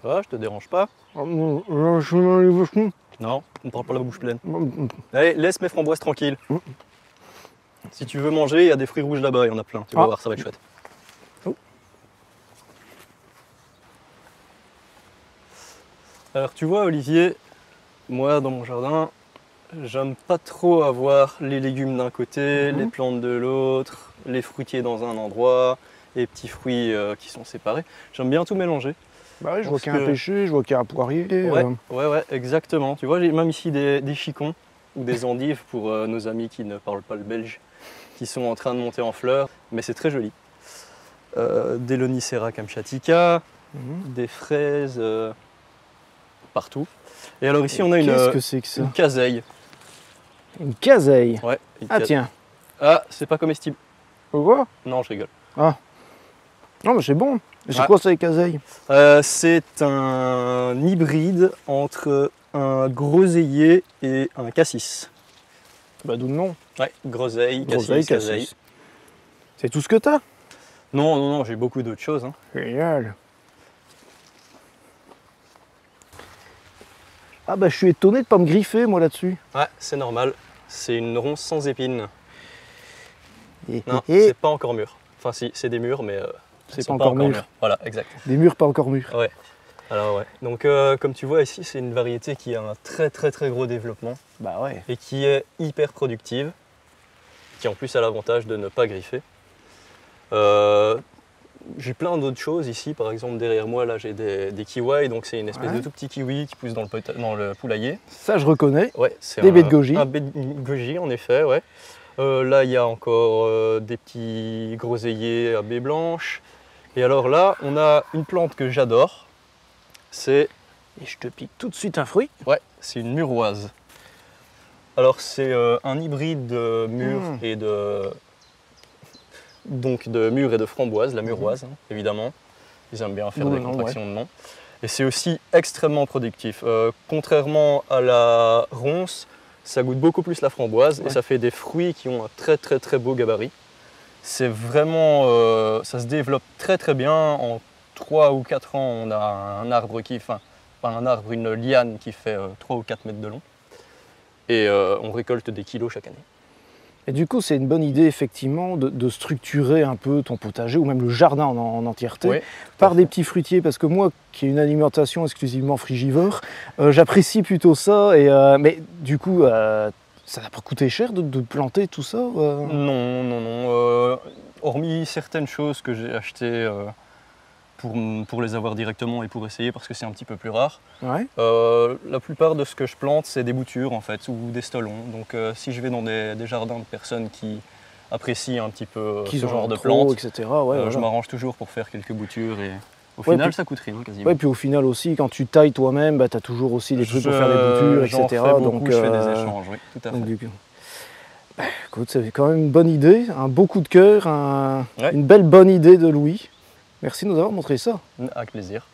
Ça va, je te dérange pas? Je suis dans les bouchons. Non, on ne parle pas la bouche pleine. Allez, laisse mes framboises tranquilles. Si tu veux manger, il y a des fruits rouges là-bas, il y en a plein. Tu vas voir, ça va être chouette. Oh. Alors tu vois Olivier, moi dans mon jardin, j'aime pas trop avoir les légumes d'un côté, les plantes de l'autre, les fruitiers dans un endroit, les petits fruits qui sont séparés. J'aime bien tout mélanger. Bah oui, je vois qu'il y a un pêcher, je vois qu'il y a un poirier. Ouais, exactement. Tu vois, j'ai même ici des chicons ou des endives pour nos amis qui ne parlent pas le belge, qui sont en train de monter en fleurs, mais c'est très joli. Des Lonicera kamchatica, des fraises partout. Et alors ici, on a Qu'est-ce que c'est que ça? une caseille. Une caseille. Ouais. Tiens. Ah, c'est pas comestible. Pourquoi? Non, je rigole. Ah. Non, mais c'est bon. C'est Ouais. quoi ça, les caseilles? C'est un hybride entre un groseillier et un cassis. Bah d'où le nom. Ouais, groseille, Groseille, caseille. cassis. C'est tout ce que t'as? Non, j'ai beaucoup d'autres choses. Hein. Génial. Ah bah je suis étonné de pas me griffer moi là-dessus. Ouais, c'est normal. C'est une ronce sans épines. Non, c'est pas encore mûr. Enfin si, c'est des mûrs, mais c'est pas encore mûr. Voilà, exact. Des mûrs pas encore mûrs. Ouais. Alors ouais. Donc comme tu vois ici, c'est une variété qui a un très gros développement. Bah ouais. Et qui est hyper productive, qui en plus a l'avantage de ne pas griffer. J'ai plein d'autres choses ici, par exemple derrière moi là j'ai des kiwis, donc c'est une espèce de tout petit kiwi qui pousse dans le poulailler. Ça je reconnais. Ouais, c'est des baies de goji. Un baie de goji en effet, ouais. Là il y a encore des petits groseilliers à baies blanches. Et alors là on a une plante que j'adore, c'est... Et je te pique tout de suite un fruit. Ouais, c'est une muroise. Alors c'est un hybride de mûre et de... Donc de mûre et de framboise, la muroise évidemment. Ils aiment bien faire des contractions de nom. Et c'est aussi extrêmement productif. Contrairement à la ronce, ça goûte beaucoup plus la framboise et ça fait des fruits qui ont un très beau gabarit. C'est vraiment, ça se développe très bien. En 3 ou 4 ans, on a un arbre qui, enfin pas un arbre, une liane qui fait 3 ou 4 mètres de long. Et on récolte des kilos chaque année. Et du coup, c'est une bonne idée effectivement de structurer un peu ton potager ou même le jardin en entièreté par des petits fruitiers. Parce que moi, qui ai une alimentation exclusivement frugivore, j'apprécie plutôt ça. Mais du coup, ça n'a pas coûté cher de planter tout ça Non. Hormis certaines choses que j'ai achetées pour les avoir directement et pour essayer parce que c'est un petit peu plus rare. La plupart de ce que je plante, c'est des boutures en fait, ou des stolons. Donc si je vais dans des jardins de personnes qui apprécient un petit peu ce genre de plantes, etc., je m'arrange toujours pour faire quelques boutures et au final ça coûte rien quasiment. Ouais, puis au final aussi, quand tu tailles toi-même, bah, tu as toujours aussi des trucs pour faire des boutures, etc. Donc je fais des échanges, oui, tout à fait. Bah, écoute, c'est quand même une bonne idée, un beau coup de cœur, une belle bonne idée de Louis. Merci de nous avoir montré ça. Avec plaisir.